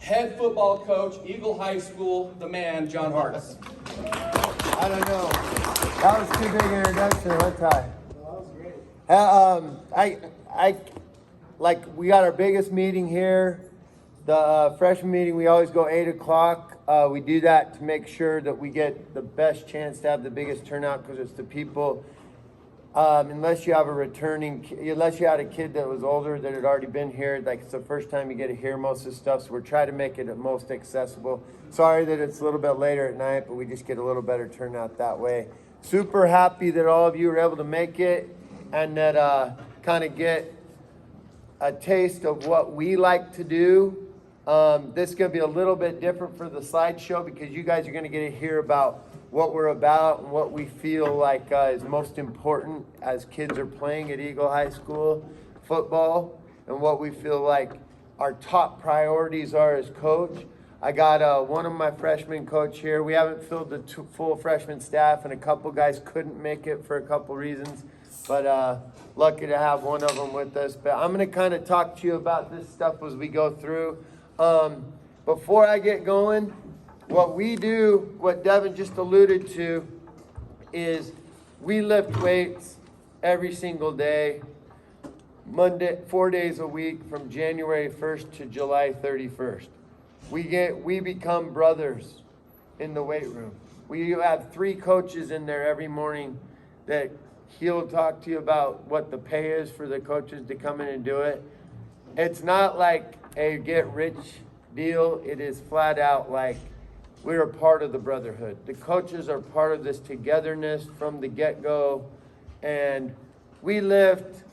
head football coach, Eagle High School, the man, John Hartz. I don't know. That was too big an introduction, what time? That was great. We got our biggest meeting here, the freshman meeting. We always go 8 o'clock. We do that to make sure that we get the best chance to have the biggest turnout, because it's the people. Unless you have unless you had a kid that was older that had already been here, like it's the first time you get to hear most of the stuff. So we're trying to make it the most accessible. Sorry that it's a little bit later at night, but we just get a little better turnout that way. Super happy that all of you were able to make it, and that kind of get a taste of what we like to do. This is going to be a little bit different for the slideshow, because you guys are going to get to hear about what we're about and what we feel like is most important as kids are playing at Eagle High School football, and what we feel like our top priorities are as coach. I got one of my freshman coach here. We haven't filled the full freshman staff, and a couple guys couldn't make it for a couple reasons, but lucky to have one of them with us. But I'm going to kind of talk to you about this stuff as we go through. Before I get going, what we do, what Devin just alluded to, is we lift weights every single day, Monday, 4 days a week, from January 1st to July 31st. We become brothers in the weight room. We have 3 coaches in there every morning that he'll talk to you about what the pay is for the coaches to come in and do it. It's not like a get rich deal. It is flat out like we're a part of the brotherhood. The coaches are part of this togetherness from the get-go. And we lift,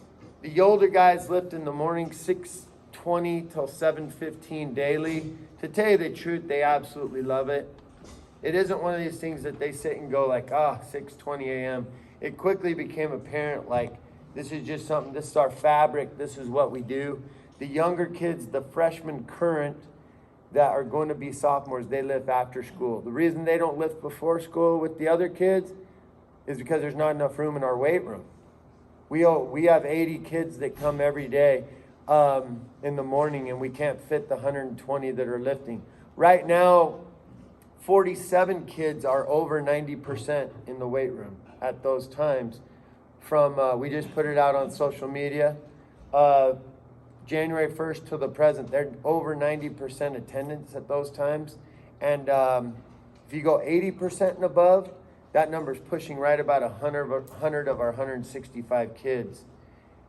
the older guys lift in the morning 6:20 till 7:15 daily. To tell you the truth, they absolutely love it. It isn't one of these things that they sit and go like, 6:20 a.m. It quickly became apparent like this is just something, this is our fabric, this is what we do. The younger kids, the freshmen current, that are going to be sophomores, they lift after school. The reason they don't lift before school with the other kids is because there's not enough room in our weight room. We have 80 kids that come every day in the morning, and we can't fit the 120 that are lifting. Right now, 47 kids are over 90% in the weight room at those times. We just put it out on social media. January 1st to the present, they're over 90% attendance at those times. And if you go 80% and above, that number is pushing right about 100 of our 165 kids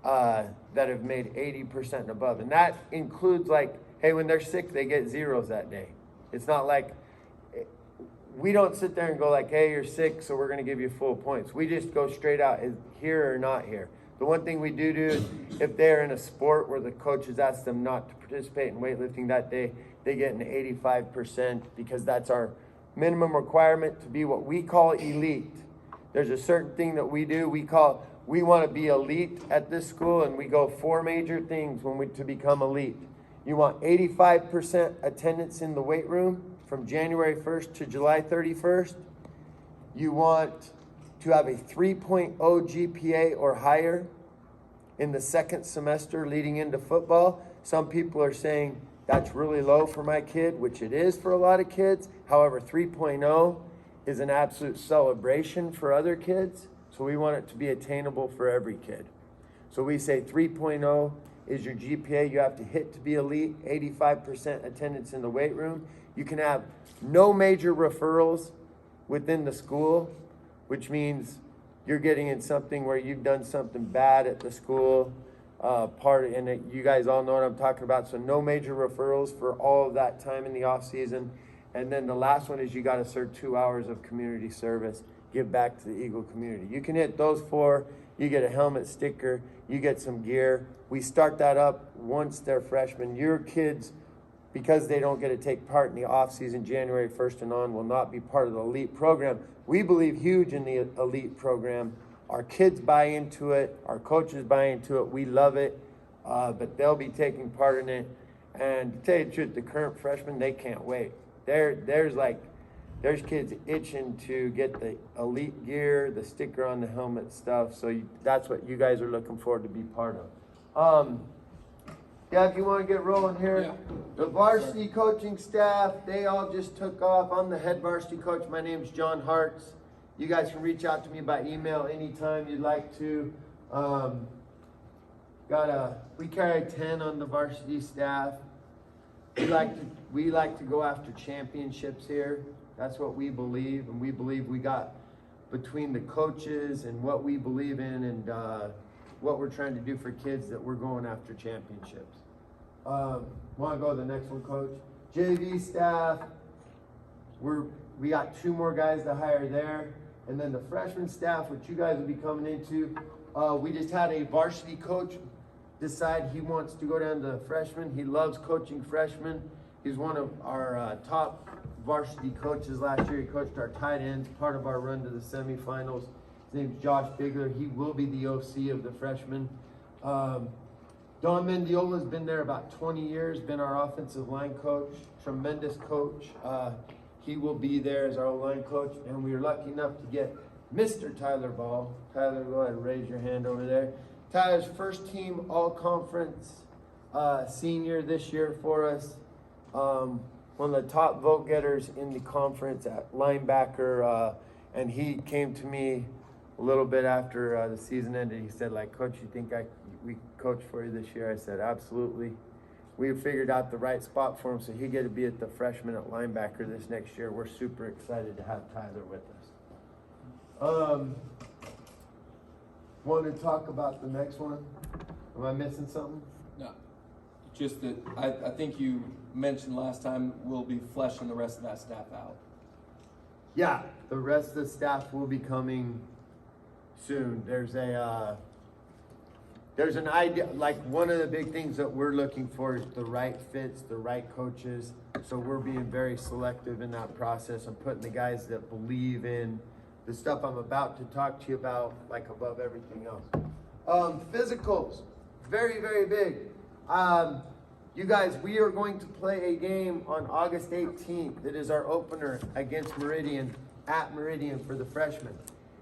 that have made 80% and above. And that includes like, hey, when they're sick, they get zeros that day. It's not like, we don't sit there and go like, hey, you're sick, so we're going to give you full points. We just go straight out, is here or not here. The one thing we do is if they're in a sport where the coaches ask them not to participate in weightlifting that day, they get an 85%, because that's our minimum requirement to be what we call elite. There's a certain thing that we do. We want to be elite at this school, and we go 4 major things to become elite. You want 85% attendance in the weight room from January 1st to July 31st. You want to have a 3.0 GPA or higher in the second semester leading into football. Some people are saying that's really low for my kid, which it is for a lot of kids. However, 3.0 is an absolute celebration for other kids. So we want it to be attainable for every kid. So we say 3.0 is your GPA you have to hit to be elite, 85% attendance in the weight room. You can have no major referrals within the school, which means you're getting in something where you've done something bad at the school, and you guys all know what I'm talking about. So no major referrals for all of that time in the off season. And then the last one is you got to serve 2 hours of community service, give back to the Eagle community. You can hit those 4, you get a helmet sticker, you get some gear. We start that up once they're freshmen. Your kids, because they don't get to take part in the off-season January 1st and on, will not be part of the elite program. We believe huge in the elite program. Our kids buy into it. Our coaches buy into it. We love it, but they'll be taking part in it. And to tell you the truth, the current freshmen, they can't wait. There's kids itching to get the elite gear, the sticker on the helmet stuff. So that's what you guys are looking forward to be part of. Yeah, if you want to get rolling here. Yeah. The varsity coaching staff, they all just took off. I'm the head varsity coach. My name's John Hartz. You guys can reach out to me by email anytime you'd like to. We carry 10 on the varsity staff. We like to go after championships here. That's what we believe, and we believe we got between the coaches and what we believe in and what we're trying to do for kids that we're going after championships. Want to go to the next one, Coach? JV staff. We got 2 more guys to hire there, and then the freshman staff, which you guys will be coming into. We just had a varsity coach decide he wants to go down to freshmen. He loves coaching freshmen. He's one of our top varsity coaches last year. He coached our tight ends, part of our run to the semifinals. His name's Josh Bigler. He will be the OC of the freshmen. Don Mendiola's been there about 20 years, been our offensive line coach, tremendous coach. He will be there as our O-line coach, and we were lucky enough to get Mr. Tyler Ball. Tyler, go ahead and raise your hand over there. Tyler's first team all-conference senior this year for us. One of the top vote getters in the conference at linebacker, and he came to me a little bit after the season ended. He said, like, Coach, you think we coach for you this year? I said, absolutely. We figured out the right spot for him, so he get to be at the freshman at linebacker this next year. We're super excited to have Tyler with us. Want to talk about the next one? Am I missing something? No, just that I think you mentioned last time we'll be fleshing the rest of that staff out. Yeah, the rest of the staff will be coming soon. There's an idea, like one of the big things that we're looking for is the right fits, the right coaches. So we're being very selective in that process and putting the guys that believe in the stuff I'm about to talk to you about, like above everything else. Physicals, very, very big. You guys, we are going to play a game on August 18th. It is our opener against Meridian, at Meridian for the freshmen.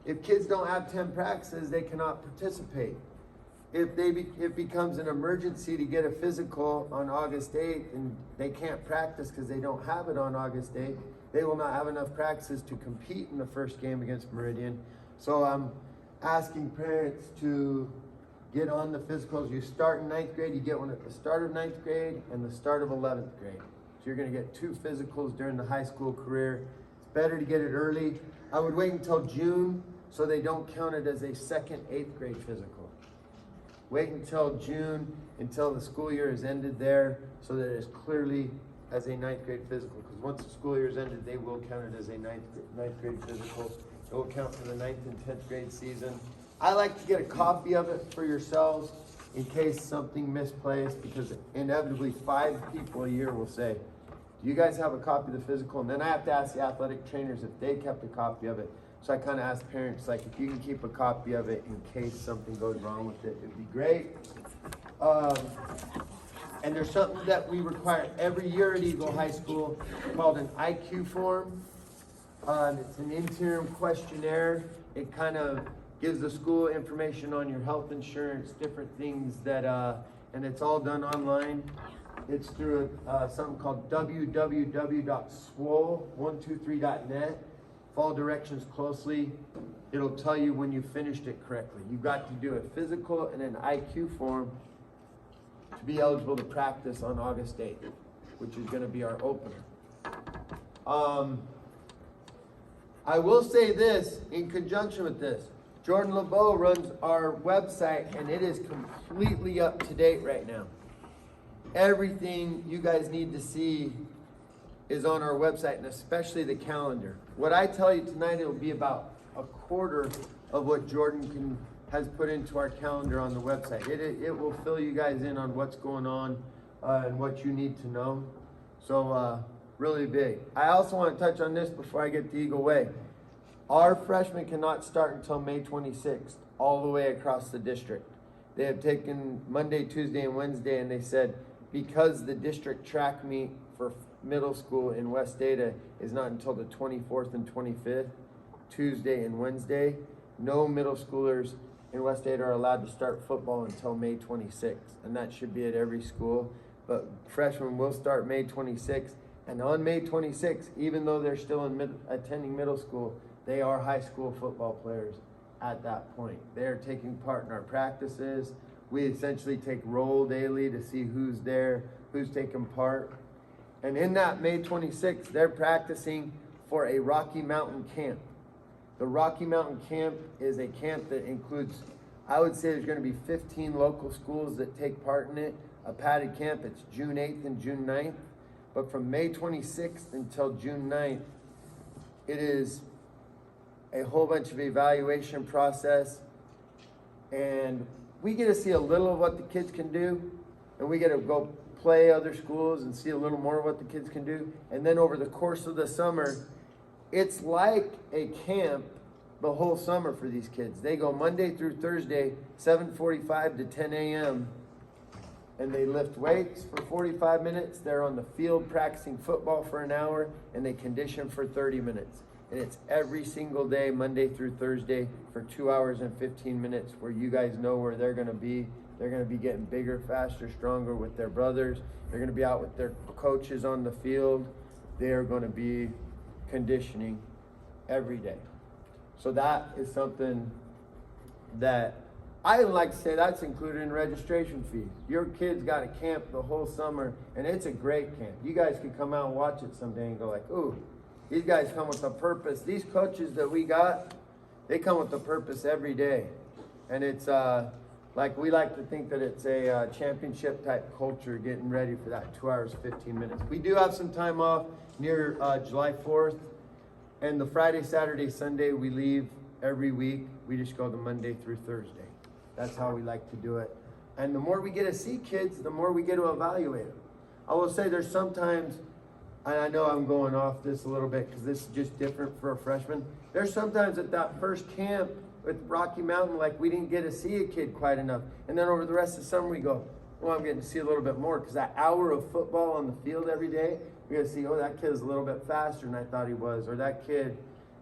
If kids don't have 10 practices, they cannot participate. If it becomes an emergency to get a physical on August 8th and they can't practice because they don't have it on August 8th, they will not have enough practices to compete in the first game against Meridian. So I'm asking parents to get on the physicals. You start in 9th grade, you get one at the start of 9th grade and the start of 11th grade. So you're gonna get 2 physicals during the high school career. It's better to get it early. I would wait until June so they don't count it as a second 8th grade physical. Wait until June, until the school year is ended there, so that it's clearly as a 9th grade physical. Because once the school year is ended, they will count it as a 9th grade physical. It will count for the 9th and 10th grade season. I like to get a copy of it for yourselves in case something misplaced, because inevitably 5 people a year will say, do you guys have a copy of the physical? And then I have to ask the athletic trainers if they kept a copy of it. So I kind of ask parents, like, if you can keep a copy of it in case something goes wrong with it, it'd be great. And there's something that we require every year at Eagle High School called an IQ form. It's an interim questionnaire. It kind of gives the school information on your health insurance, different things that, and it's all done online. It's through something called www.swole123.net. Follow directions closely. It'll tell you when you finished it correctly. You've got to do a physical and an IQ form to be eligible to practice on August 8th, which is going to be our opener. I will say this, in conjunction with this, Jordan LeBeau runs our website, and it is completely up to date right now. Everything you guys need to see is on our website, and especially the calendar. What I tell you tonight, it'll be about a quarter of what Jordan has put into our calendar on the website. It will fill you guys in on what's going on and what you need to know. So really big. I also want to touch on this before I get to Eagle Way. Our freshmen cannot start until May 26th, all the way across the district. They have taken Monday, Tuesday, and Wednesday, and they said because the district track meet for middle school in West Ada is not until the 24th and 25th, Tuesday and Wednesday, no middle schoolers in West Ada are allowed to start football until May 26th, and that should be at every school. But freshmen will start May 26th, and on May 26th, even though they're still attending middle school, they are high school football players at that point. They're taking part in our practices. We essentially take roll daily to see who's there, who's taking part. And in that May 26th, they're practicing for a Rocky Mountain camp. The Rocky Mountain camp is a camp that includes, I would say there's going to be 15 local schools that take part in it. A padded camp, it's June 8th and June 9th. But from May 26th until June 9th, it is a whole bunch of evaluation process. And we get to see a little of what the kids can do. And we get to go play other schools and see a little more of what the kids can do. And then over the course of the summer, it's like a camp the whole summer for these kids. They go Monday through Thursday, 7:45 to 10 a.m. and they lift weights for 45 minutes. They're on the field practicing football for an hour, and they condition for 30 minutes. And it's every single day, Monday through Thursday, for 2 hours and 15 minutes, where you guys know where they're going to be. They're going to be getting bigger, faster, stronger with their brothers. They're going to be out with their coaches on the field. They're going to be conditioning every day. So that is something that I like to say that's included in registration fees. Your kids got a camp the whole summer, and it's a great camp. You guys can come out and watch it someday and go like, ooh, these guys come with a purpose. These coaches that we got, they come with a purpose every day. And it's like we like to think that it's a championship type culture, getting ready for that 2 hours, 15 minutes. We do have some time off near July 4th. And the Friday, Saturday, Sunday, we leave every week. We just go the Monday through Thursday. That's how we like to do it. And the more we get to see kids, the more we get to evaluate them. I will say there's sometimes, and I know I'm going off this a little bit because this is just different for a freshman. There's sometimes at that first camp with Rocky Mountain, like we didn't get to see a kid quite enough. And then over the rest of the summer, we go, well, I'm getting to see a little bit more, because that hour of football on the field every day, we got to see, oh, that kid is a little bit faster than I thought he was, or that kid,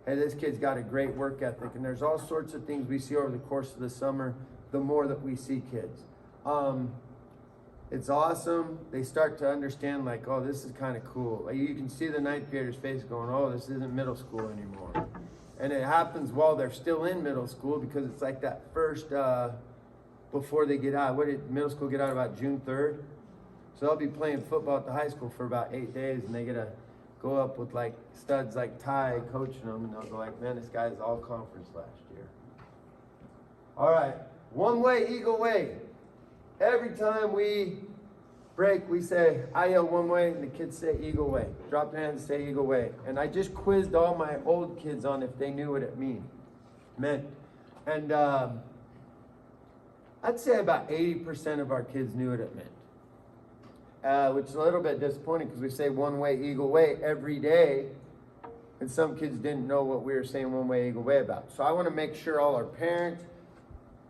hey, this kid's got a great work ethic. And there's all sorts of things we see over the course of the summer, the more that we see kids. It's awesome. They start to understand, like, oh, this is kind of cool. Like, you can see the ninth grader's face going, oh, this isn't middle school anymore. And it happens while they're still in middle school, because it's like that first, before they get out. What did middle school get out about June 3rd? So they'll be playing football at the high school for about 8 days, and they get to go up with like studs like Ty coaching them, and they'll go like, man, this guy's all conference last year. All right, one way, Eagle way. Every time we break, we say, I yell one way, and the kids say Eagle way. Drop their hands and say Eagle way. And I just quizzed all my old kids on if they knew what it meant. And I'd say about 80% of our kids knew what it meant. Which is a little bit disappointing, because we say one way, Eagle way every day, and some kids didn't know what we were saying one way, Eagle way about. So I want to make sure all our parents,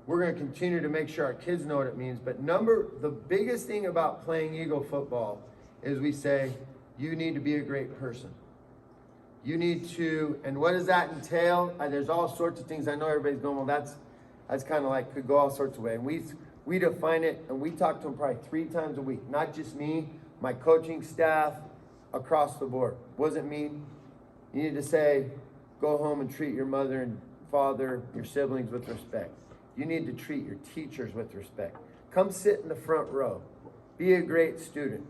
we're going to continue to make sure our kids know what it means. But the biggest thing about playing Eagle football is we say, you need to be a great person. You need to, and what does that entail? There's all sorts of things. I know everybody's going, well, that's kind of like, could go all sorts of ways. And we define it, and we talk to them probably 3 times a week. Not just me, my coaching staff, across the board. What does it mean? You need to say, go home and treat your mother and father, your siblings with respect. You need to treat your teachers with respect. Come sit in the front row. Be a great student.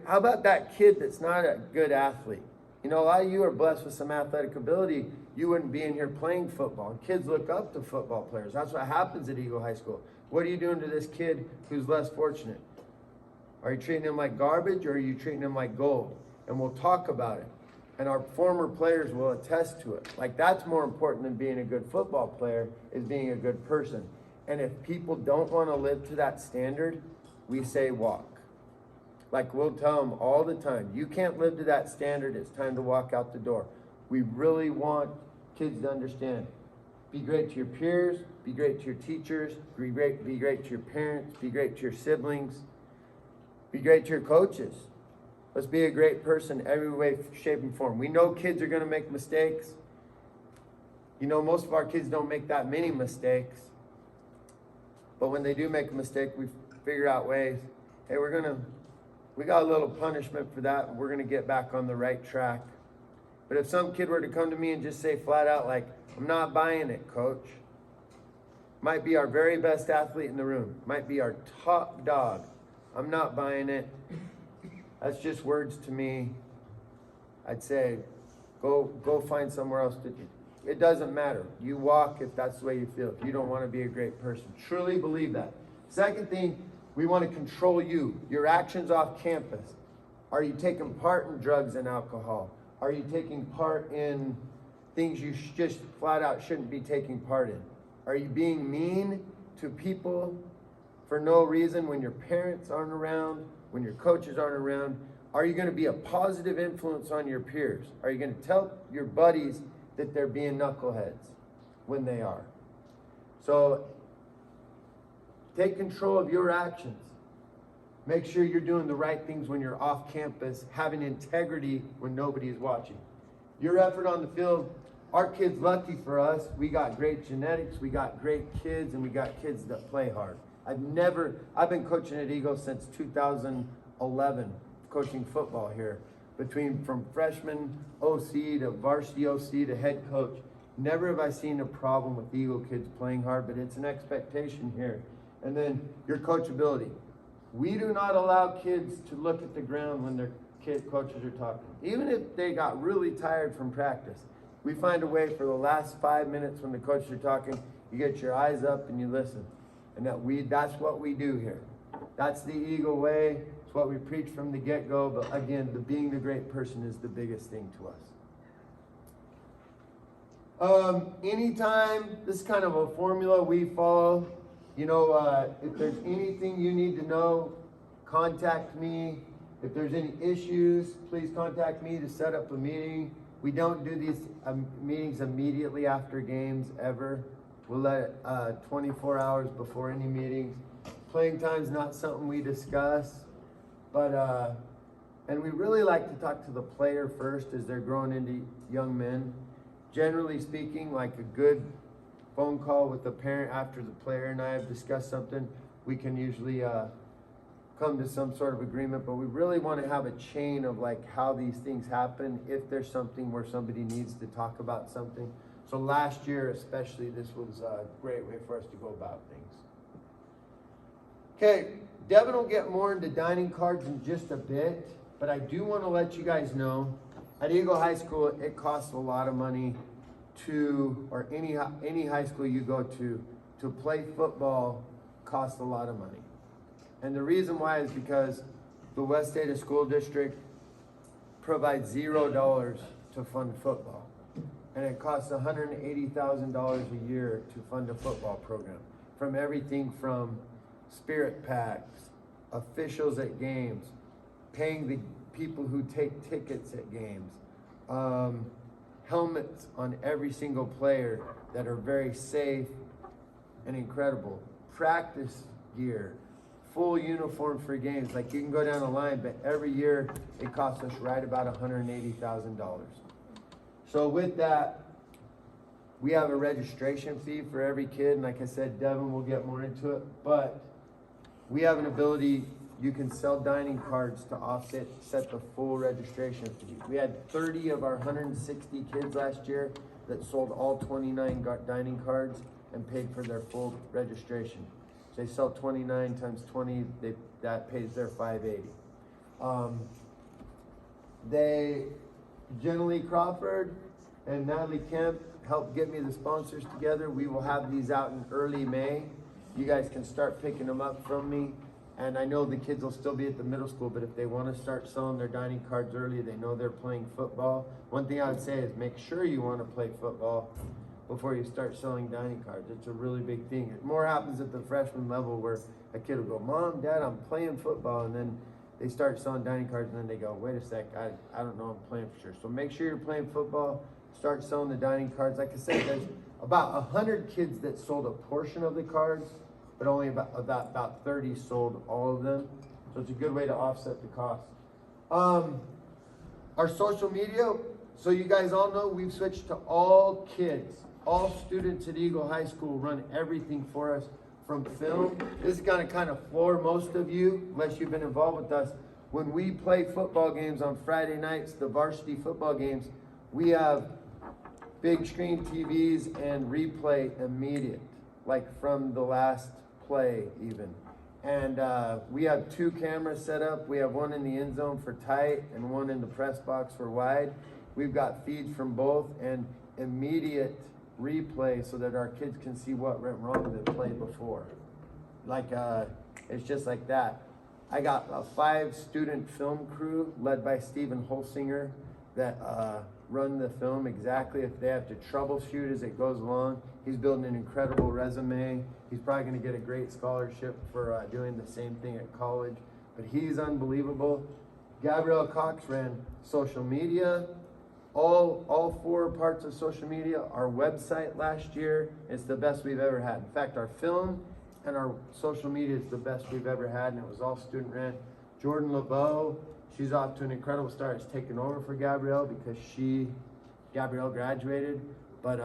How about that kid that's not a good athlete? You know, a lot of you are blessed with some athletic ability. You wouldn't be in here playing football. Kids look up to football players. That's what happens at Eagle High School. What are you doing to this kid who's less fortunate? Are you treating him like garbage, or are you treating him like gold? And we'll talk about it. And our former players will attest to it. Like, that's more important than being a good football player, is being a good person. And if people don't want to live to that standard, we say walk. Like, we'll tell them all the time, you can't live to that standard, it's time to walk out the door. We really want kids to understand. Be great to your peers, be great to your teachers, be great to your parents, be great to your siblings, be great to your coaches. Let's be a great person every way, shape, and form. We know kids are going to make mistakes. You know, most of our kids don't make that many mistakes. But when they do make a mistake, we figure out ways. Hey, we got a little punishment for that, and we're gonna get back on the right track. But if some kid were to come to me and just say flat out, like, I'm not buying it, coach. Might be our very best athlete in the room. Might be our top dog. I'm not buying it. That's just words to me. I'd say, go find somewhere else to do. It doesn't matter. You walk if that's the way you feel. If you don't want to be a great person. Truly believe that. Second thing, we want to control you. Your actions off campus. Are you taking part in drugs and alcohol? Are you taking part in things you just flat out shouldn't be taking part in? Are you being mean to people for no reason when your parents aren't around, when your coaches aren't around? Are you going to be a positive influence on your peers? Are you going to tell your buddies that they're being knuckleheads when they are? So take control of your actions. Make sure you're doing the right things when you're off campus, having integrity when nobody is watching. Your effort on the field, our kids, lucky for us, we got great genetics, we got great kids, and we got kids that play hard. I've been coaching at Eagle since 2011, coaching football here. From freshman OC to varsity OC to head coach. Never have I seen a problem with Eagle kids playing hard, but it's an expectation here. And then your coachability. We do not allow kids to look at the ground when their coaches are talking. Even if they got really tired from practice, we find a way for the last 5 minutes when the coaches are talking, you get your eyes up and you listen. And that's what we do here. That's the Eagle way. It's what we preach from the get-go. But again, being the great person is the biggest thing to us. Anytime, this is kind of a formula we follow. You know, if there's anything you need to know, contact me. If there's any issues, please contact me to set up a meeting. We don't do these meetings immediately after games ever. We'll let 24 hours before any meetings. Playing time's not something we discuss, but and we really like to talk to the player first as they're growing into young men. Generally speaking, like a good phone call with the parent after the player and I have discussed something, we can usually come to some sort of agreement, but we really want to have a chain of like how these things happen if there's something where somebody needs to talk about something. So last year especially, this was a great way for us to go about things. Okay, Devin will get more into dining cards in just a bit, but I do want to let you guys know, at Eagle High School, it costs a lot of money or any high school you go to play football costs a lot of money. And the reason why is because the West Ada School District provides $0 to fund football. And it costs $180,000 a year to fund a football program. From everything from spirit packs, officials at games, paying the people who take tickets at games, helmets on every single player that are very safe and incredible, practice gear, full uniform for games. Like you can go down the line, but every year it costs us right about $180,000. So with that, we have a registration fee for every kid. And like I said, Devin will get more into it, but we have an ability, you can sell dining cards to set the full registration fee. We had 30 of our 160 kids last year that sold all 29 dining cards and paid for their full registration. So they sell 29 times 20, that pays their $580. Jenna Lee Crawford and Natalie Kemp helped get me the sponsors together. We will have these out in early May. You guys can start picking them up from me. And I know the kids will still be at the middle school, but if they want to start selling their dining cards early, they know they're playing football. One thing I would say is make sure you want to play football before you start selling dining cards. It's a really big thing. It more happens at the freshman level where a kid will go, Mom, Dad, I'm playing football. And then they start selling dining cards and then they go, wait a sec, I don't know I'm playing for sure. So make sure you're playing football, start selling the dining cards. Like I said, there's about 100 kids that sold a portion of the cards, but only about 30 sold all of them. So it's a good way to offset the cost. Our social media, so you guys all know we've switched to all kids. all students at Eagle High School run everything for us from film. This is gonna kind of floor most of you, unless you've been involved with us. When we play football games on Friday nights, the varsity football games, we have big screen TVs and replay immediate, like from the last play even. And we have 2 cameras set up. We have one in the end zone for tight and one in the press box for wide. We've got feeds from both and immediate replay so that our kids can see what went wrong in the play before. Like, it's just like that. I got a 5-student film crew led by Stephen Holsinger that run the film exactly if they have to troubleshoot as it goes along. He's building an incredible resume. He's probably going to get a great scholarship for doing the same thing at college, but he's unbelievable. Gabrielle Cox ran social media, all 4 parts of social media, our website last year. It's the best we've ever had. In fact, our film and our social media is the best we've ever had, and it was all student ran. Jordan LeBeau, she's off to an incredible start. It's taken over for Gabrielle because Gabrielle graduated, but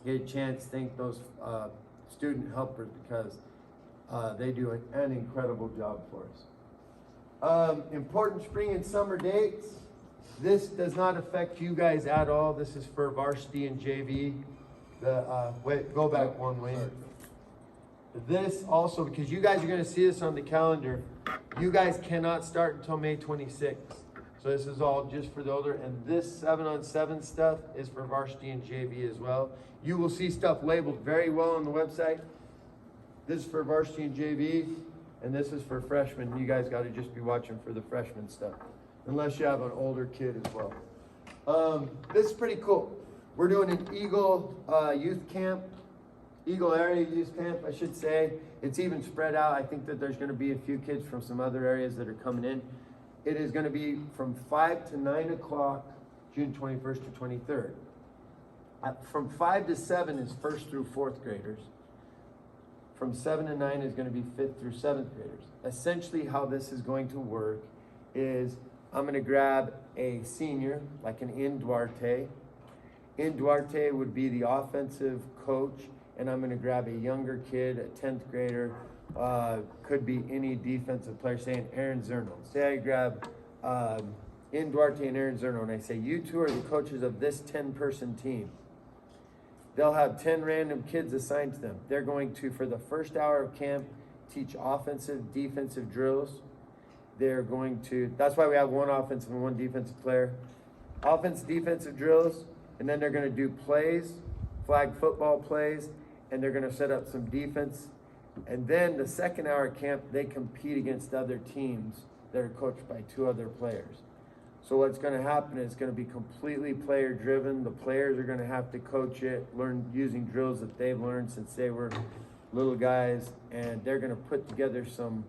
get a chance to thank those student helpers because they do an incredible job for us. Important spring and summer dates. This does not affect you guys at all. This is for varsity and JV. Wait, go back one way. This also, because you guys are going to see this on the calendar, you guys cannot start until May 26th. So this is all just for the older, and this 7-on-7 stuff is for varsity and JV as well. You will see stuff labeled very well on the website. This is for varsity and JV, and this is for freshmen. You guys got to just be watching for the freshman stuff, unless you have an older kid as well. This is pretty cool. We're doing an Eagle youth camp. Eagle area youth camp, I should say. It's even spread out. I think that there's going to be a few kids from some other areas that are coming in. It is going to be from 5 to 9 o'clock, June 21st to 23rd. From 5 to 7 is 1st through 4th graders. From 7 to 9 is going to be 5th through 7th graders. Essentially how this is going to work is I'm going to grab a senior, like an In Duarte. In Duarte would be the offensive coach, and I'm going to grab a younger kid, a 10th grader, could be any defensive player, say an Aaron Zerno. Say I grab In Duarte and Aaron Zerno, and I say, you 2 are the coaches of this 10-person team. They'll have 10 random kids assigned to them. They're going to, for the first hour of camp, teach offensive, defensive drills. They're going to, that's why we have 1 offensive and 1 defensive player. Offensive, defensive drills, and then they're going to do plays, flag football plays, and they're going to set up some defense. And then the second hour of camp, they compete against other teams that are coached by 2 other players. So what's going to happen is it's going to be completely player driven. The players are going to have to coach it, learn using drills that they've learned since they were little guys, and they're going to put together some.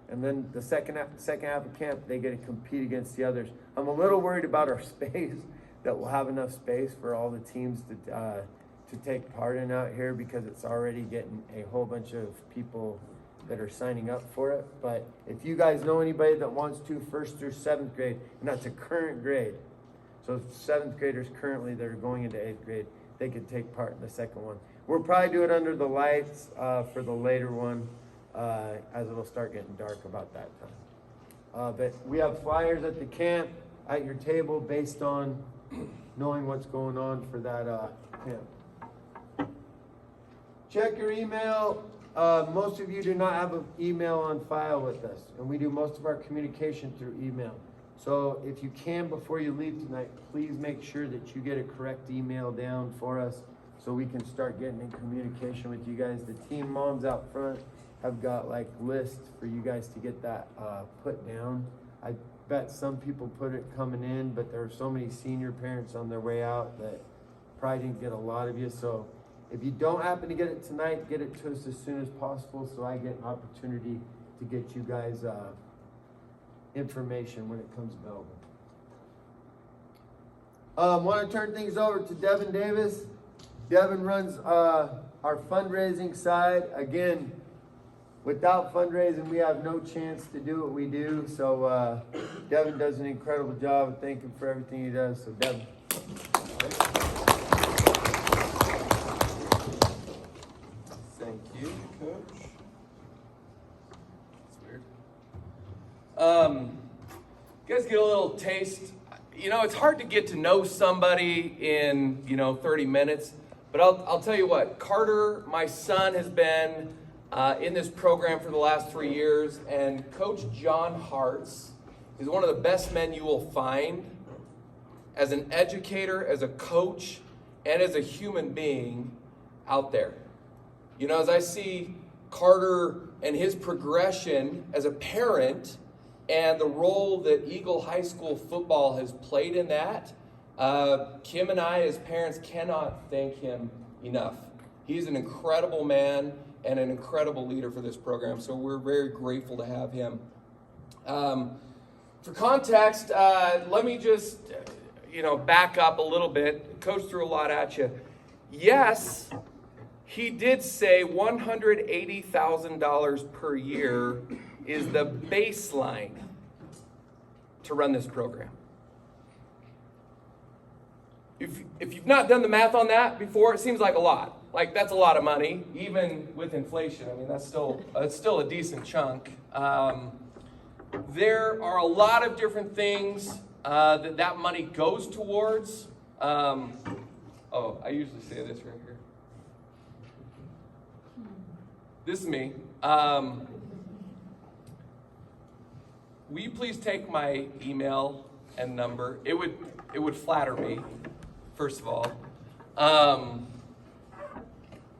And then the second half of camp, they get to compete against the others. I'm a little worried about our space, that we'll have enough space for all the teams to take part in out here, because it's already getting a whole bunch of people that are signing up for it. But if you guys know anybody that wants to, 1st through 7th grade, and that's a current grade, so 7th graders currently that are going into 8th grade, they could take part in the second one. We'll probably do it under the lights for the later one, as it'll start getting dark about that time. But we have flyers at the camp at your table based on knowing what's going on for that camp. Check your email. Most of you do not have an email on file with us, and we do most of our communication through email. So if you can, before you leave tonight, please make sure that you get a correct email down for us so we can start getting in communication with you guys. The team moms out front have got like lists for you guys to get that put down. I bet some people put it coming in, but there are so many senior parents on their way out that probably didn't get a lot of you. So if you don't happen to get it tonight, get it to us as soon as possible so I get an opportunity to get you guys information when it comes available. Want to turn things over to Devin Davis. Devin runs our fundraising side. Again, without fundraising, we have no chance to do what we do. So Devin does an incredible job. Thank him for everything he does. So Devin. get a little taste. You know, it's hard to get to know somebody in, 30 minutes. But I'll tell you what, Carter, my son, has been in this program for the last 3 years. And Coach John Hartz is one of the best men you will find as an educator, as a coach, and as a human being out there. You know, as I see Carter and his progression as a parent and the role that Eagle High School football has played in that, Kim and I as parents cannot thank him enough. He's an incredible man and an incredible leader for this program, so we're very grateful to have him. For context, let me just, back up a little bit. Coach threw a lot at you. Yes, he did say $180,000 per year is the baseline to run this program. If you've not done the math on that before, it seems like a lot. Like, that's a lot of money, even with inflation. I mean, that's still a decent chunk. There are a lot of different things that money goes towards. I usually say this right here. This is me. Will you please take my email and number? It would flatter me, first of all.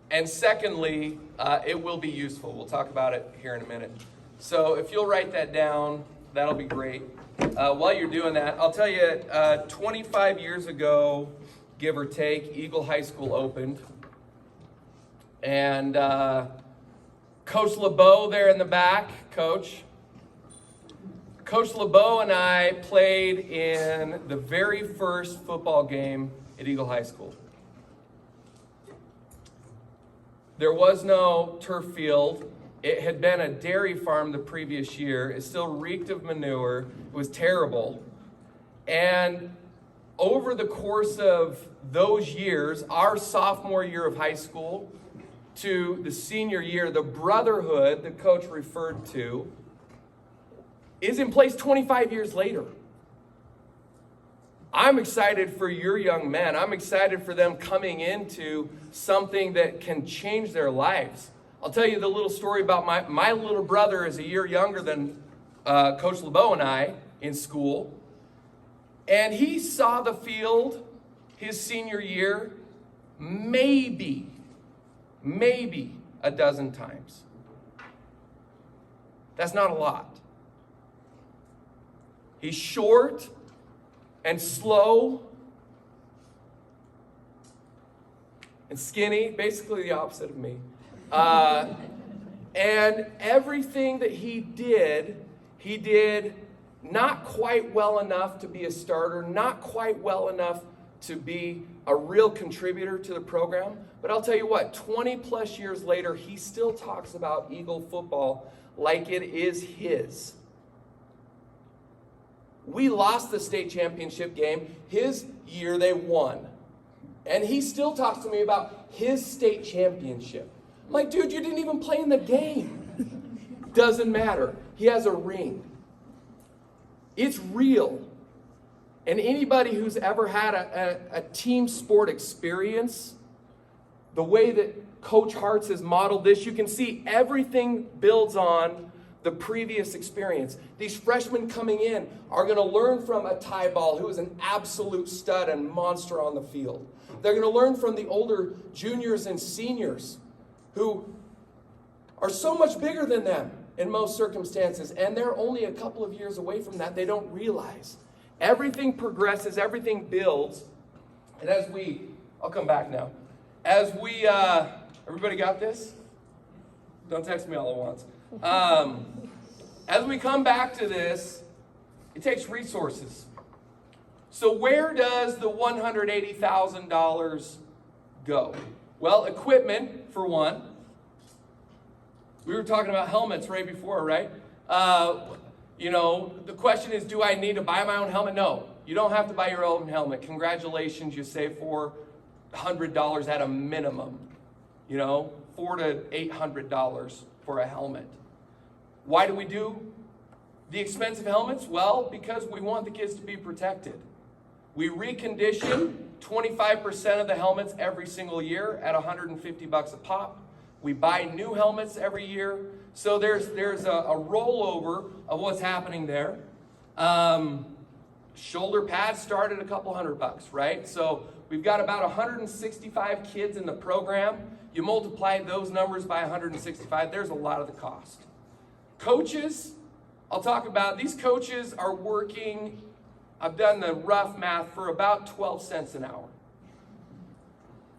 And secondly, it will be useful. We'll talk about it here in a minute. So if you'll write that down, that'll be great. While you're doing that, I'll tell you, 25 years ago, give or take, Eagle High School opened. And Coach LeBeau there in the back, Coach LeBeau and I played in the very first football game at Eagle High School. There was no turf field. It had been a dairy farm the previous year. It still reeked of manure. It was terrible. And over the course of those years, our sophomore year of high school to the senior year, the brotherhood that Coach referred to is in place 25 years later. I'm excited for your young men. I'm excited for them coming into something that can change their lives. I'll tell you the little story about my little brother is a year younger than Coach LeBeau and I in school. And he saw the field his senior year maybe a dozen times. That's not a lot. He's short and slow and skinny, basically the opposite of me. And everything that he did not quite well enough to be a starter, not quite well enough to be a real contributor to the program. But I'll tell you what, 20 plus years later, he still talks about Eagle football like it is his. We lost the state championship game. His year, they won. And he still talks to me about his state championship. I'm like, dude, you didn't even play in the game. Doesn't matter. He has a ring. It's real. And anybody who's ever had a team sport experience, the way that Coach Hartz has modeled this, you can see everything builds on the previous experience. These freshmen coming in are going to learn from a Ty Ball who is an absolute stud and monster on the field. They're going to learn from the older juniors and seniors who are so much bigger than them in most circumstances, and they're only a couple of years away from that. They don't realize. Everything progresses, everything builds, and I'll come back now. Everybody got this? Don't text me all at once. As we come back to this, it takes resources. So where does the $180,000 go? Well, equipment, for one. We were talking about helmets right before, right? The question is, do I need to buy my own helmet? No, you don't have to buy your own helmet. Congratulations, you save $400 at a minimum. $400 to $800 for a helmet. Why do we do The expensive helmets, well, because we want the kids to be protected. We recondition 25% of the helmets every single year at $150 a pop. We buy new helmets every year. So there's a rollover of what's happening there. Shoulder pads start at a couple $100, right? So we've got about 165 kids in the program. You multiply those numbers by 165, there's a lot of the cost. Coaches, I'll talk about, these coaches are working, I've done the rough math, for about 12 cents an hour.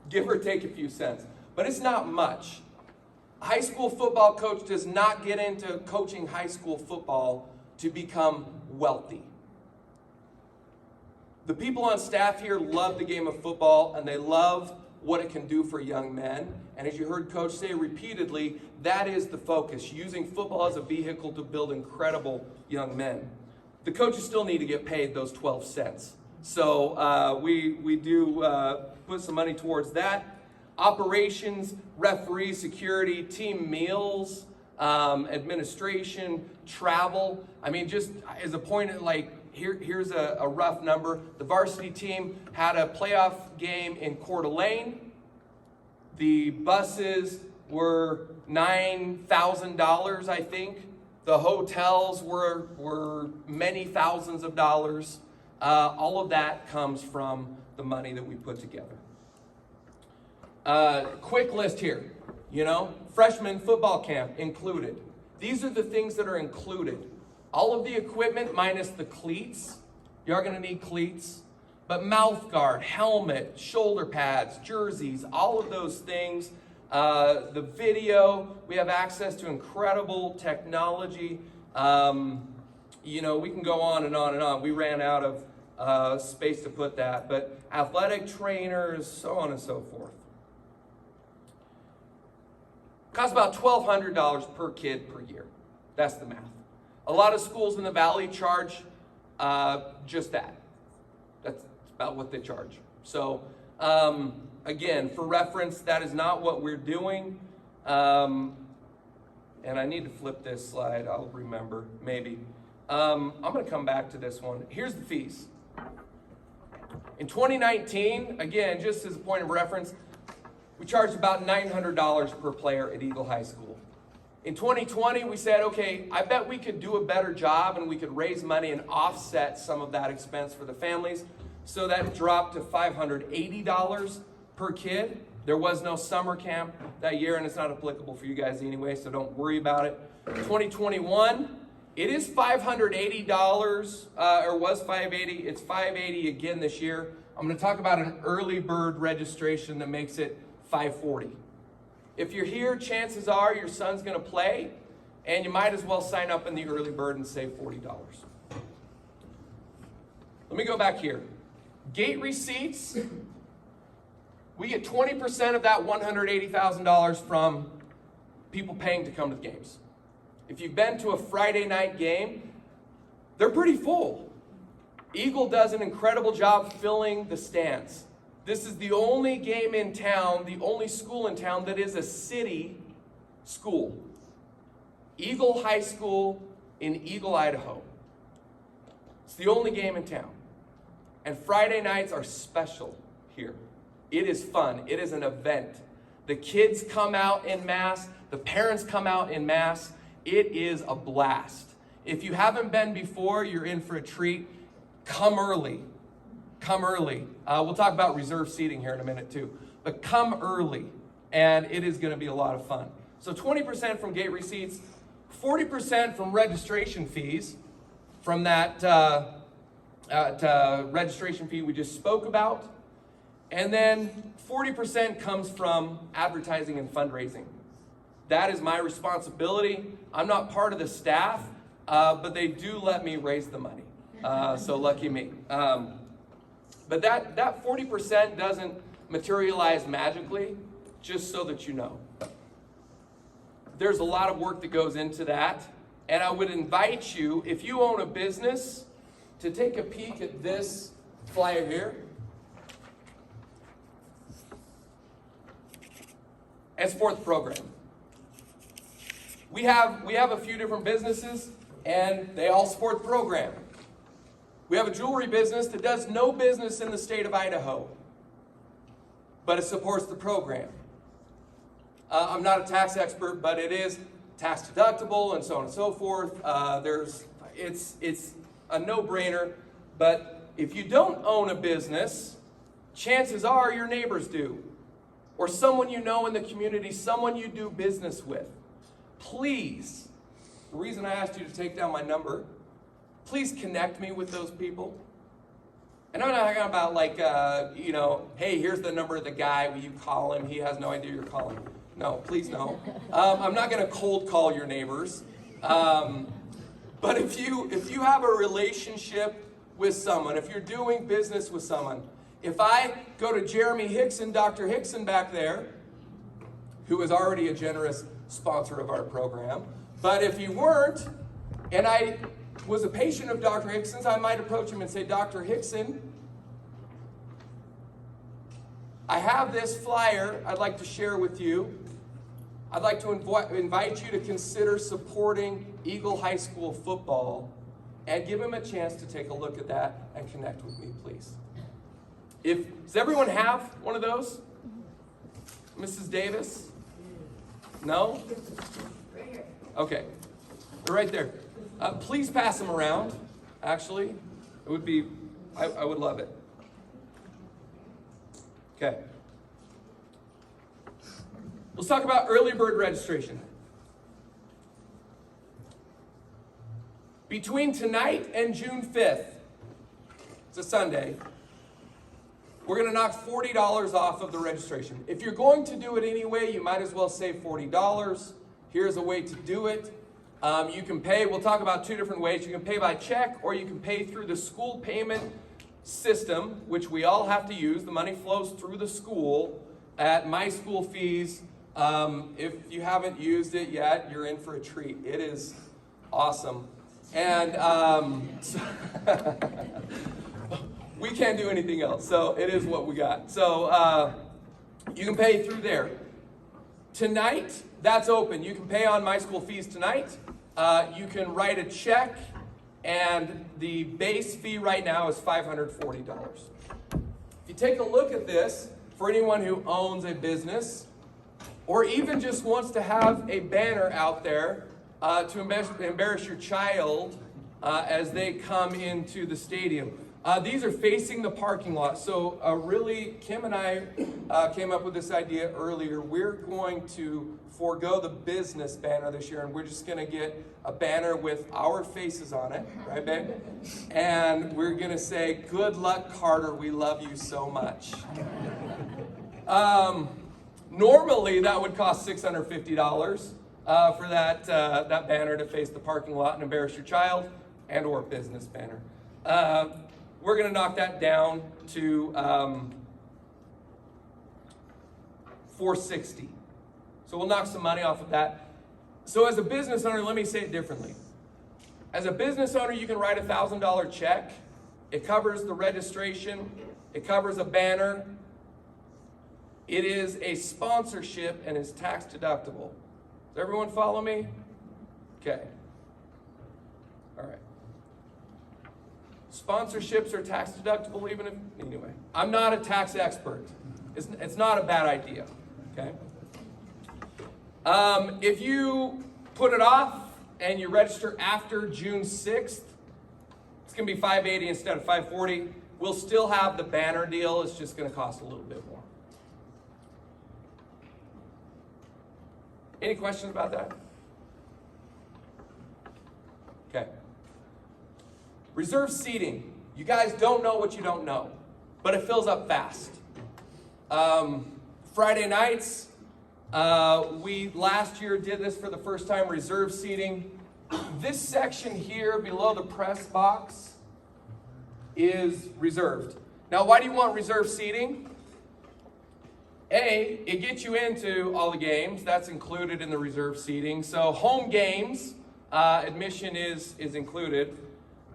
Give or take a few cents, but it's not much. A high school football coach does not get into coaching high school football to become wealthy. The people on staff here love the game of football, and they love what it can do for young men. And as you heard Coach say repeatedly, that is the focus, using football as a vehicle to build incredible young men. The coaches still need to get paid those 12 cents. So we do put some money towards that. Operations, referee, security, team meals, administration, travel. I mean, just as a point, like, here's a rough number. The varsity team had a playoff game in Coeur d'Alene. The buses were $9,000, I think. The hotels were many thousands of dollars. All of that comes from the money that we put together. Quick list here, freshman football camp included. These are the things that are included. All of the equipment minus the cleats. You are going to need cleats. But mouth guard, helmet, shoulder pads, jerseys, all of those things. The video, we have access to incredible technology. We can go on and on and on. We ran out of space to put that. But athletic trainers, so on and so forth. Costs about $1,200 per kid per year. That's the math. A lot of schools in the Valley charge just that. That's about what they charge. So, again, for reference, that is not what we're doing. And I need to flip this slide. I'll remember, maybe. I'm going to come back to this one. Here's the fees. In 2019, again, just as a point of reference, we charged about $900 per player at Eagle High School. In 2020, we said, okay, I bet we could do a better job and we could raise money and offset some of that expense for the families. So that dropped to $580 per kid. There was no summer camp that year, and it's not applicable for you guys anyway, so don't worry about it. 2021, it is $580, or was $580. It's $580 again this year. I'm going to talk about an early bird registration that makes it $540. If you're here, chances are your son's going to play, and you might as well sign up in the early bird and save $40. Let me go back here. Gate receipts, we get 20% of that $180,000 from people paying to come to the games. If you've been to a Friday night game, they're pretty full. Eagle does an incredible job filling the stands. This is the only game in town, the only school in town that is a city school. Eagle High School in Eagle, Idaho. It's the only game in town. And Friday nights are special here. It is fun. It is an event. The kids come out en masse. The parents come out en masse. It is a blast. If you haven't been before, you're in for a treat. Come early. Come early. We'll talk about reserve seating here in a minute too. But come early, and it is going to be a lot of fun. So 20% from gate receipts, 40% from registration fees, from that registration fee we just spoke about. And then 40% comes from advertising and fundraising. That is my responsibility. I'm not part of the staff, but they do let me raise the money. So lucky me. But that 40% doesn't materialize magically, just so that you know. There's a lot of work that goes into that. And I would invite you, if you own a business, to take a peek at this flyer here. It's for the program. We have a few different businesses. and they all support the program. We have a jewelry business that does no business in the state of Idaho, but it supports the program. I'm not a tax expert, but it is tax deductible and so on and so forth. It's a no-brainer, but if you don't own a business, chances are your neighbors do, or someone you know in the community, someone you do business with. Please, the reason I asked you to take down my number, please connect me with those people. And I'm not talking about like, hey, here's the number of the guy, will you call him? He has no idea you're calling. No, please no. I'm not gonna cold call your neighbors. But if you have a relationship with someone, if you're doing business with someone, if I go to Jeremy Hickson, Dr. Hickson back there, who is already a generous sponsor of our program, but if you weren't, and I was a patient of Dr. Hickson's, I might approach him and say, Dr. Hickson, I have this flyer I'd like to share with you. I'd like to invite you to consider supporting Eagle High School football, and give him a chance to take a look at that and connect with me, please. Does everyone have one of those? Mrs. Davis? No? Okay, they're right there. Please pass them around, actually. It would be, I would love it. Okay. Let's talk about early bird registration. Between tonight and June 5th, it's a Sunday, we're going to knock $40 off of the registration. If you're going to do it anyway, you might as well save $40. Here's a way to do it. You can pay, we'll talk about two different ways. You can pay by check, or you can pay through the school payment system, which we all have to use. The money flows through the school at My School Fees. If you haven't used it yet, you're in for a treat. It is awesome. And we can't do anything else, so it is what we got. So you can pay through there. Tonight, that's open. You can pay on My School Fees tonight. You can write a check, and the base fee right now is $540. If you take a look at this, for anyone who owns a business, or even just wants to have a banner out there to embarrass your child as they come into the stadium. These are facing the parking lot. So really, Kim and I came up with this idea earlier. We're going to forego the business banner this year, and we're just going to get a banner with our faces on it, right, babe? And we're going to say, "Good luck, Carter. We love you so much." Normally, that would cost $650 for that banner to face the parking lot and embarrass your child, and/or business banner. We're going to knock that down to $460. So we'll knock some money off of that. So as a business owner, let me say it differently. As a business owner, you can write a $1,000 check. It covers the registration. It covers a banner. It is a sponsorship and is tax deductible. Does everyone follow me? Okay. All right. Sponsorships are tax deductible even if, anyway. I'm not a tax expert. It's not a bad idea, okay? If you put it off and you register after June 6th, it's gonna be $580 instead of $540. We'll still have the banner deal, it's just gonna cost a little bit more. Any questions about that? Okay. Reserve seating. You guys don't know what you don't know, but it fills up fast. Friday nights, we last year did this for the first time, reserve seating. This section here below the press box is reserved. Now, why do you want reserved seating? A, it gets you into all the games. That's included in the reserved seating. So home games, admission is included.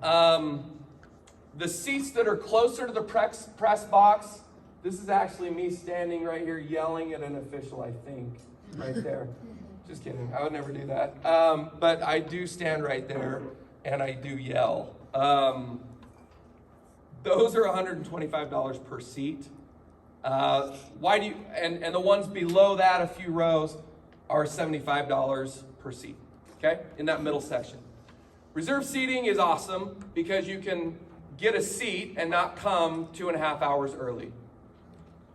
The seats that are closer to the press box, this is actually me standing right here yelling at an official, I think, right there. Just kidding. I would never do that. But I do stand right there and I do yell. Those are $125 per seat. Why do you, and the ones below that, a few rows, are $75 per seat, okay? In that middle section. Reserve seating is awesome because you can get a seat and not come 2.5 hours early.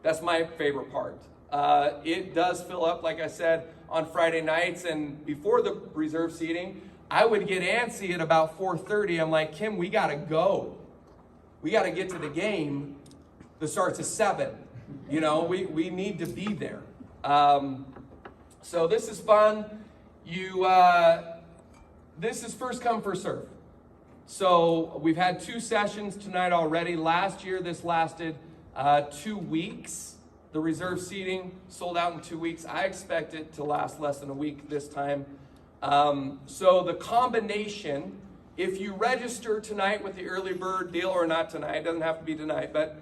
That's my favorite part. It does fill up, like I said, on Friday nights, and before the reserve seating, I would get antsy at about 4:30. I'm like, Kim, we gotta go. We gotta get to the game that starts at 7. You know, we need to be there. So this is fun. This is first come, first serve. So we've had 2 sessions tonight already. Last year, this lasted 2 weeks. The reserve seating sold out in 2 weeks. I expect it to last less than a week this time. So the combination, if you register tonight with the early bird deal, or not tonight, it doesn't have to be tonight, but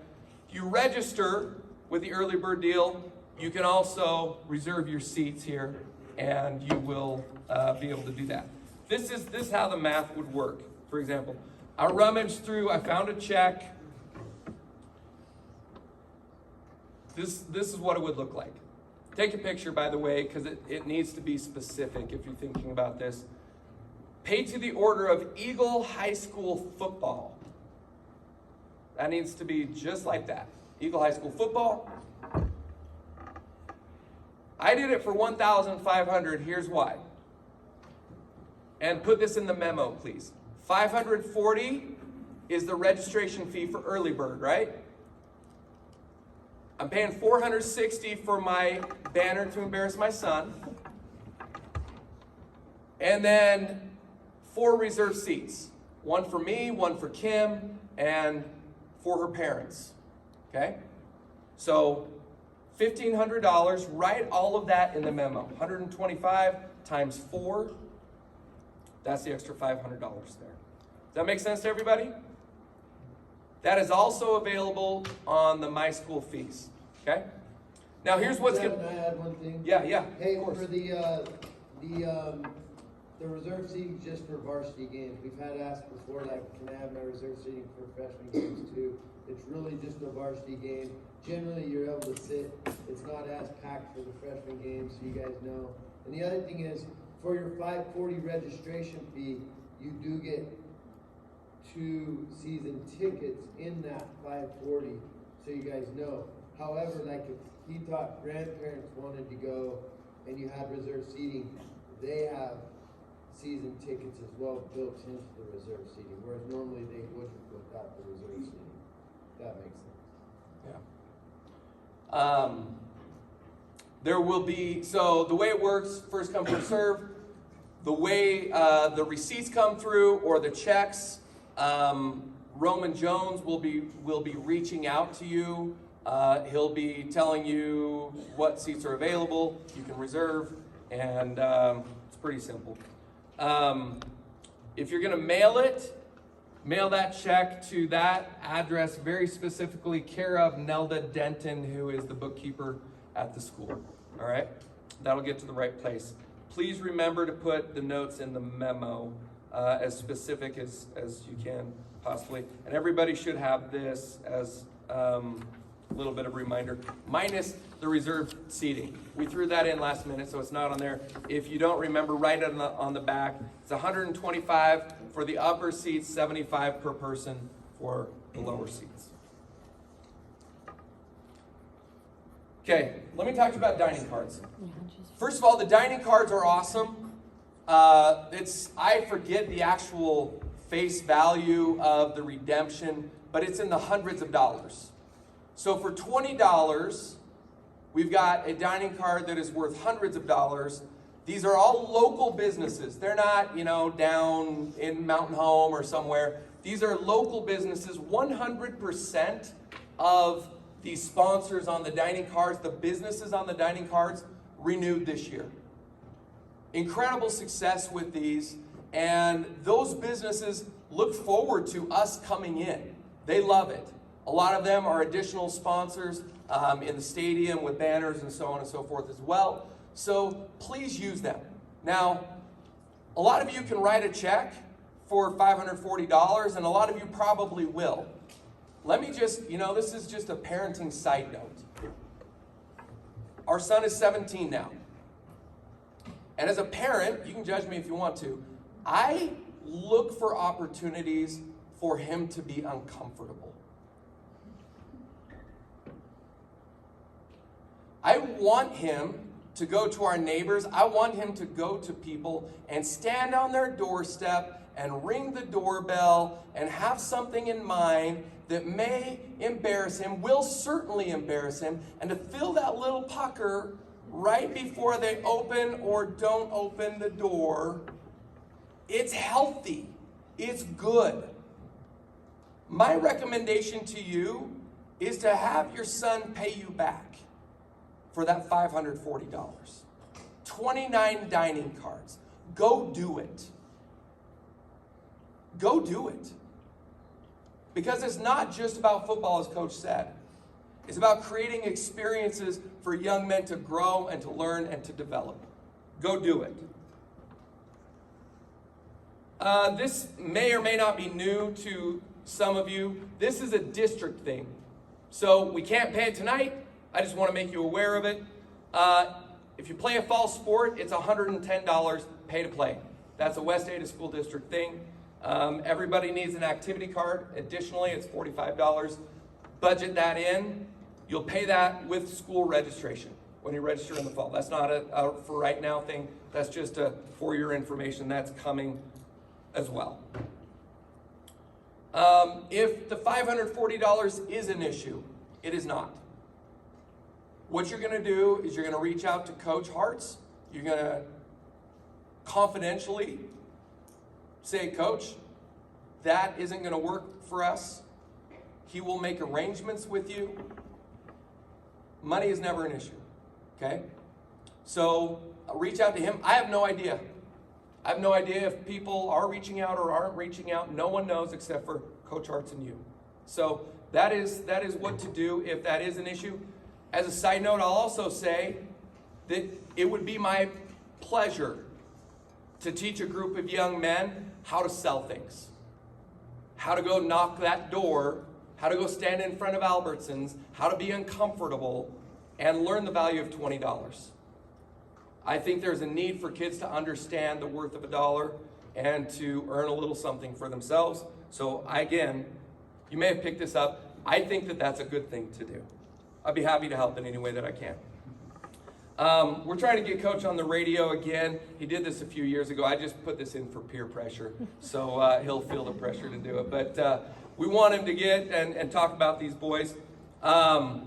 if you register with the early bird deal, you can also reserve your seats here, and you will be able to do that. This is how the math would work. For example, I rummaged through, I found a check. This is what it would look like. Take a picture, by the way, because it needs to be specific if you're thinking about this. Paid to the order of Eagle High School football. That needs to be just like that. Eagle High School football. I did it for $1,500. Here's why. And put this in the memo, please. $540 is the registration fee for early bird, right? I'm paying $460 for my banner to embarrass my son. And then 4 reserved seats. 1 for me, 1 for Kim, and for her parents. Okay? So $1,500, write all of that in the memo. 125 times 4, that's the extra $500 there. Does that make sense to everybody? That is also available on the My School Feast. Okay? Now here's what's Can going I add one thing? Yeah, Hey, of course. for the reserve seating just for varsity games, we've had asked before, like, can I have my reserve seating for freshman games too? It's really just a varsity game. Generally, you're able to sit. It's not as packed for the freshman games, so you guys know. And the other thing is, for your $540 registration fee, you do get 2 season tickets in that $540, so you guys know. However, like if he thought grandparents wanted to go and you had reserved seating, they have season tickets as well built into the reserve seating, whereas normally they wouldn't without the reserve seating. That makes sense. Yeah. There will be, so the way it works, first come, first serve. The way the receipts come through or the checks, Roman Jones will be reaching out to you. He'll be telling you what seats are available, you can reserve, and it's pretty simple. If you're gonna mail it, mail that check to that address very specifically, care of Nelda Denton, who is the bookkeeper at the school. All right, that'll get to the right place. Please remember to put the notes in the memo as specific as you can possibly. And everybody should have this as a little bit of a reminder, minus the reserved seating. We threw that in last minute, so it's not on there. If you don't remember, write it on the back. It's $125 for the upper seats, $75 per person for the lower seats. Okay, let me talk to you about dining cards. First of all, the dining cards are awesome. I forget the actual face value of the redemption, but it's in the hundreds of dollars. So for $20, we've got a dining card that is worth hundreds of dollars. These are all local businesses. They're not, down in Mountain Home or somewhere. These are local businesses. 100% of the sponsors on the dining cards, the businesses on the dining cards, renewed this year. Incredible success with these, and those businesses look forward to us coming in. They love it. A lot of them are additional sponsors in the stadium with banners and so on and so forth as well. So please use them. Now, a lot of you can write a check for $540, and a lot of you probably will. Let me just, this is just a parenting side note. Our son is 17 now. And as a parent, you can judge me if you want to, I look for opportunities for him to be uncomfortable. I want him to go to our neighbors. I want him to go to people and stand on their doorstep and ring the doorbell and have something in mind that may embarrass him, will certainly embarrass him, and to feel that little pucker right before they open or don't open the door. It's healthy. It's good. My recommendation to you is to have your son pay you back for that $540. 29 dining cards. Go do it. Go do it. Because it's not just about football, as Coach said. It's about creating experiences for young men to grow and to learn and to develop. Go do it. This may or may not be new to some of you. This is a district thing. So we can't pay it tonight. I just want to make you aware of it. If you play a fall sport, it's $110 pay to play. That's a West Ada School District thing. Everybody needs an activity card. Additionally, it's $45. Budget that in. You'll pay that with school registration when you register in the fall. That's not a for right now thing. That's just for your information. That's coming as well. If the $540 is an issue, it is not. What you're going to do is you're going to reach out to Coach Hartz. You're going to confidentially say, Coach, that isn't going to work for us. He will make arrangements with you. Money is never an issue, okay? So reach out to him. I have no idea. I have no idea if people are reaching out or aren't reaching out. No one knows except for Coach Hartz and you. So that is what to do if that is an issue. As a side note, I'll also say that it would be my pleasure to teach a group of young men how to sell things, how to go knock that door, how to go stand in front of Albertsons, how to be uncomfortable, and learn the value of $20. I think there's a need for kids to understand the worth of $1 and to earn a little something for themselves. So again, you may have picked this up. I think that that's a good thing to do. I'd be happy to help in any way that I can. We're trying to get Coach on the radio again. He did this a few years ago. I just put this in for peer pressure, so he'll feel the pressure to do it. But we want him to get and talk about these boys. I'll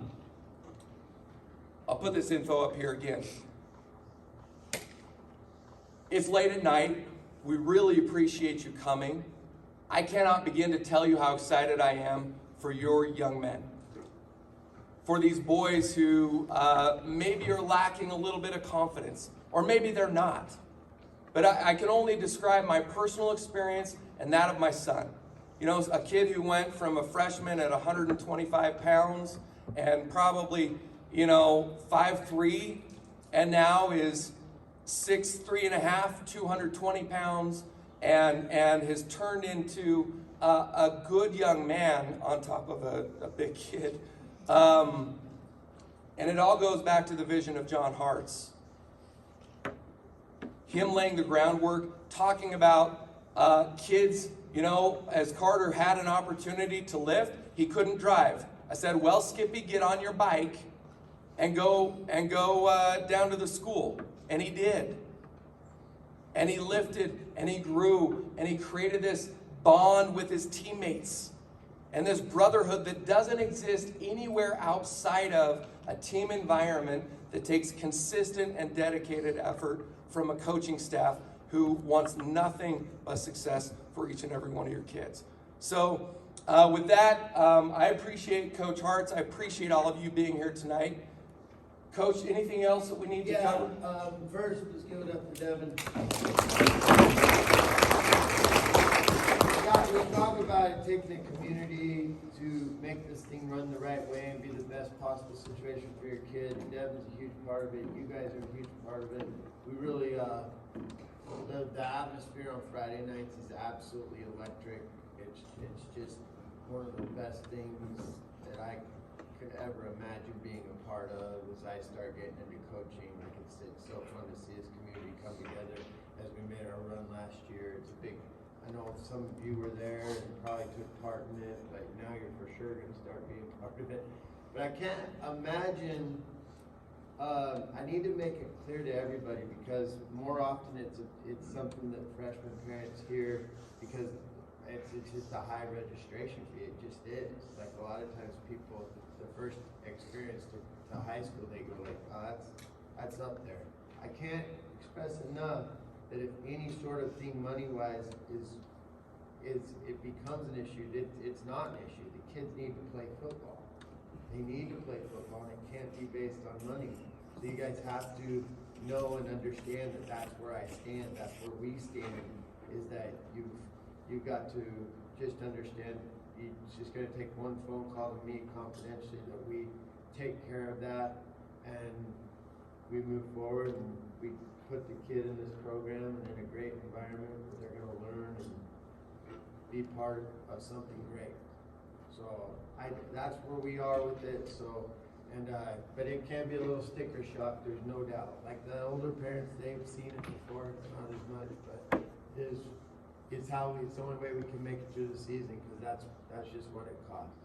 put this info up here again. It's late at night. We really appreciate you coming. I cannot begin to tell you how excited I am for your young men. For these boys who maybe are lacking a little bit of confidence, or maybe they're not. But I can only describe my personal experience and that of my son. You know, a kid who went from a freshman at 125 pounds and probably, 5'3", and now is 6'3.5", 220 pounds, and has turned into a good young man on top of a big kid. And it all goes back to the vision of John Hartz. Him laying the groundwork, talking about kids, as Carter had an opportunity to lift, he couldn't drive. I said, well, Skippy, get on your bike and go down to the school. And he did. And he lifted and he grew and he created this bond with his teammates and this brotherhood that doesn't exist anywhere outside of a team environment that takes consistent and dedicated effort from a coaching staff who wants nothing but success for each and every one of your kids. So with that, I appreciate Coach Hartz. I appreciate all of you being here tonight. Coach, anything else that we need to cover? First, just give it up for Devin. we talk about it, taking the community to make this thing run the right way and be the best possible situation for your kid. Devin's a huge part of it. You guys are a huge part of it. We really, the atmosphere on Friday nights is absolutely electric. It's just one of the best things that I could ever imagine being a part of as I start getting into coaching. Like it's so fun to see this community come together as we made our run last year. It's a big, I know some of you were there and probably took part in it, but now you're for sure going to start being part of it. But I can't imagine, I need to make it clear to everybody because more often it's something that freshman parents hear because it's just a high registration fee. It just is. Like a lot of times people, the first experience to high school, they go like, oh, that's up there. I can't express enough that if any sort of thing money-wise it becomes an issue, it's not an issue. The kids need to play football. They need to play football, and it can't be based on money. So you guys have to know and understand that that's where I stand. That's where we stand. Is that you've got to just understand. It's just going to take one phone call to me confidentially that we take care of that, and we move forward and we put the kid in this program and in a great environment where they're going to learn and be part of something great. So that's where we are with it. So, but it can be a little sticker shock. There's no doubt. Like the older parents, they've seen it before. It's not as much, but it's the only way we can make it through the season because that's just what it costs.